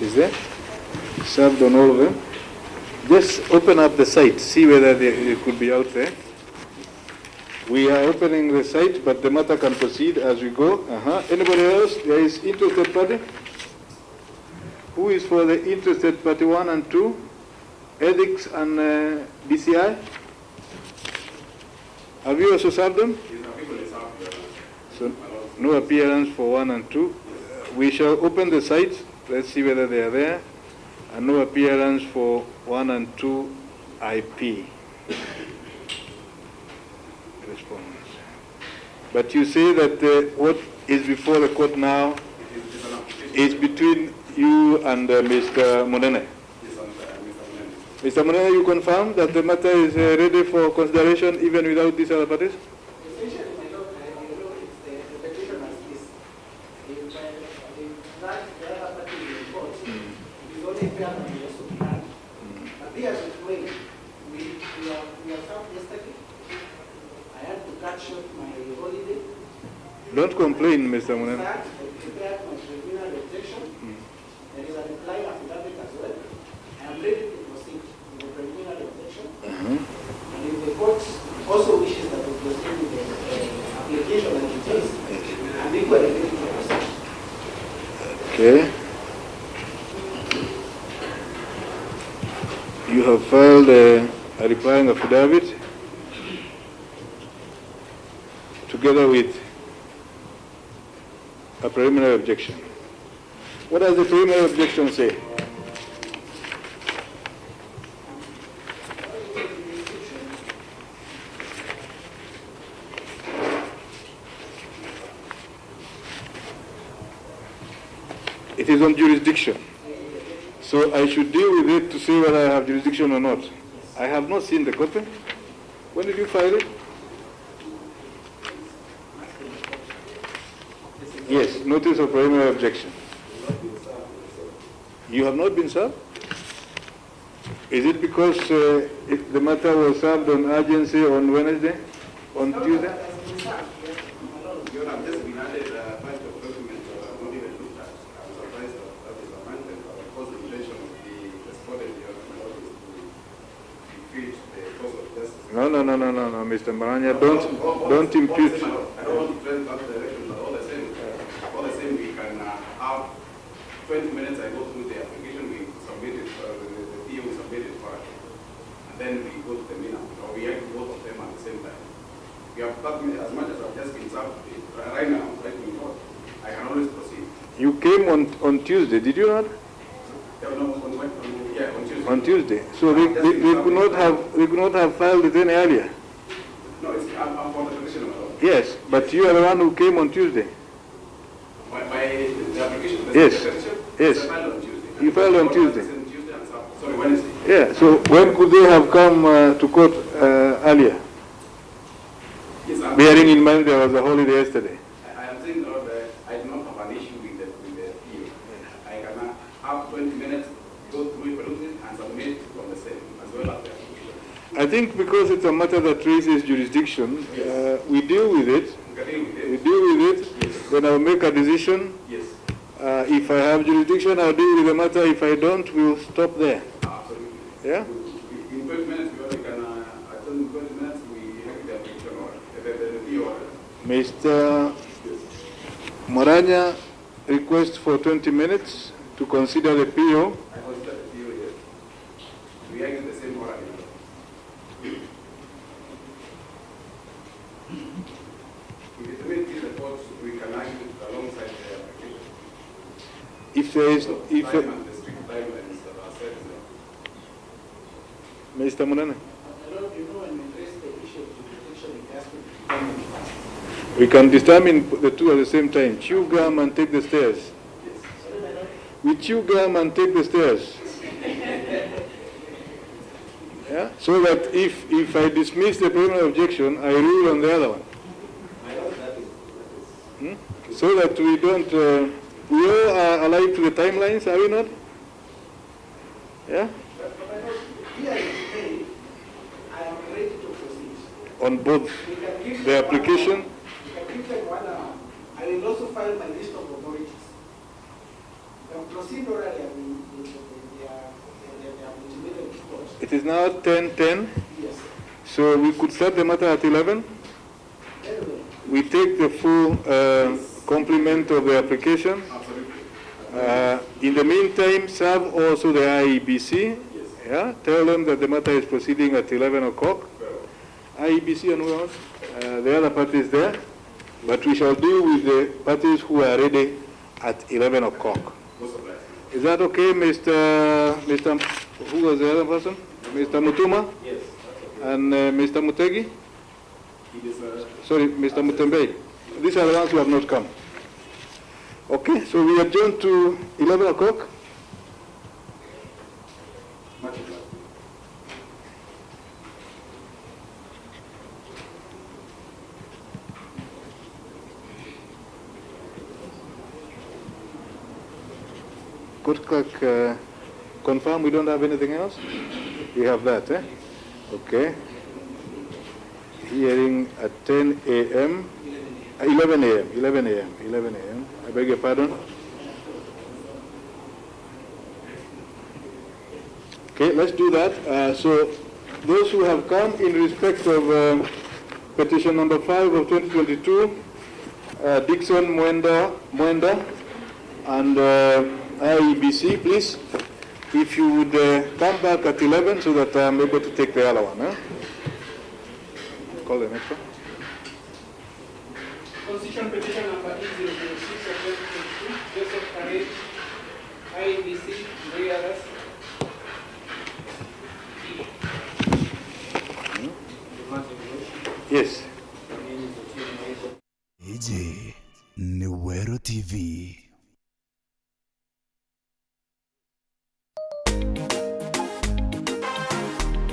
Is there? Served on all of them. Just open up the site, see whether it could be out there. We are opening the site, but the matter can proceed as we go. Anybody else? There is interested party. Who is for the interested party 1 and 2? Ethics and BCI? Have you also served them? So no appearance for 1 and 2. We shall open the site. Let's see whether they are there. And no appearance for 1 and 2 IP. Respondents. But you say that what is before the court now is between you and Mr. Munene. Mr. Munene, you confirm that the matter is ready for consideration even without these other parties? Essentially, my lord, it's the petition as is. If that the other party in the court, it is only fair that we also be heard. But they have explained, we have served yesterday. I had to cut short my holiday. Don't complain, Mr. Munene. I prepared my tribunal objection. There is a reply affidavit as well. I am ready to proceed with the preliminary objection. And if the court also wishes that we proceed with the application that it is, I'm equally ready to proceed. Okay. You have filed a replying affidavit together with a preliminary objection. What does the preliminary objection say? It is on jurisdiction. So I should deal with it to see whether I have jurisdiction or not. I have not seen the copy. When did you file it? Yes, notice of preliminary objection. You have not been served? Is it because the matter was served on urgency on Wednesday? On Tuesday? I've just been added a bunch of documents that I've not even looked at. I was surprised that is amended. Of course, the intention of the respondent here is to defeat the cause of justice. No, Mr. Maranya, don't impute. I don't want to trend that direction, but all the same, we can have 20 minutes. I go through the application, we submit it, the PO we submit it for it, and then we go to the MENA, or we have both of them at the same time. We have got as much as I've just been served right now, right in court. I can always proceed. You came on Tuesday, did you not? Yeah, on Tuesday. On Tuesday. So they could not have filed it any earlier. No, I'm for the petition. Yes, but you are the one who came on Tuesday. The application. Yes. Yes. I filed on Tuesday. You filed on Tuesday. Tuesday and sorry, Wednesday. Yeah. So when could they have come to court earlier? Yes, bearing in mind there was a holiday yesterday. I am saying that I do not have an issue with the PO. I can have 20 minutes, go through it and submit from the same as well as the application. I think because it's a matter that raises jurisdiction, we deal with it. We deal with it, yes. Then I'll make a decision. Yes. If I have jurisdiction, I'll deal with the matter. If I don't, we'll stop there. Absolutely. Yeah? In 20 minutes, we can, at 20 minutes, we have the application or the PO. Mr. Moranya requests for 20 minutes to consider the PO. I consider the PO, yes. We are in the same order. If it means these reports, we can argue alongside the application. If there is, if time and the strict timelines that are set there. Mr. Munene. We can determine the two at the same time. Chew gum and take the stairs. Yes. We chew gum and take the stairs. Yeah? So that if I dismiss the preliminary objection, I rule on the other one. So that we don't, we all are alive to the timelines, are we not? Yeah? I am ready to proceed. On both the application. I will also file my list of authorities. can proceed orally and they are motivated to court. It is now 10:10, Yes. so we could start the matter at 11. Very well. We take the full complement of the application. Absolutely. In the meantime, serve also the IEBC. Yes. Yeah, tell them that the matter is proceeding at 11 o'clock. IEBC and who else? The other parties there. But we shall deal with the parties who are ready at 11 o'clock. Most of that. Is that okay, Mr. Who was the other person? Mr. Mutuma? Yes. And Mr. Mutegi? It is Sorry, Mr. Mutembe. These are the ones who have not come. Okay, so we adjourn to 11 o'clock. much obliged. Court clerk, confirm we don't have anything else? We have that, eh? Okay. Hearing at 10 a.m. 11 a.m. 11 a.m. 11 a.m. I beg your pardon. Okay, let's do that. So those who have come in respect of petition number 5 of 2022, Dixon Mwenda and IEBC, please, if you would come back at 11 so that I'm able to take the other one. Eh? Call the next one. Constitution petition number 8006 of 2022, Joseph Karel, IEBC, Rearas. Yes.